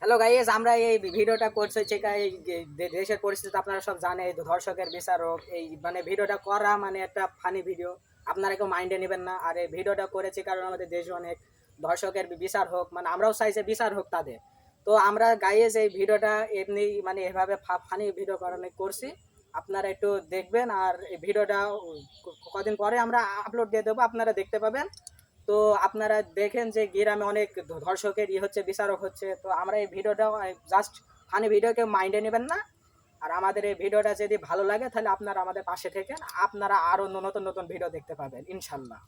Hello guys, আমরা এই ভিডিওটা করছি হচ্ছে এই দেশের পরিস্থিতি আপনারা সব জানেন। এই ধর্ষকের বিচারক এই মানে ভিডিওটা করা মানে একটা ফানি ভিডিও, আপনারা কেউ মাইন্ডে নেবেন না। আর এই ভিডিওটা করেছি কারণ আমাদের দেশে অনেক ধর্ষকের বিচার হোক, মানে আমরাও চাইছি বিচার হোক তাদের। তো আমরা গাইস এই ভিডিওটা এমনি মানে এভাবে ফানি ভিডিও কারণে করছি, আপনারা একটু দেখবেন। আর এই ভিডিওটা কদিন পরে আমরা আপলোড দিয়ে দেবো, আপনারা দেখতে পাবেন। তো আপনারা দেখেন যে গ্রামে অনেক ধর্ষকের হচ্ছে, বিচারক হচ্ছে। তো আমরা এই ভিডিওটা জাস্ট ফানি ভিডিওকে মাইন্ডে নেবেন না। আর আমাদের এই ভিডিওটা যদি ভালো লাগে তাহলে আপনারা আমাদের পাশে থেকেন, আপনারা আরও নতুন নতুন ভিডিও দেখতে পাবেন ইনশাল্লাহ।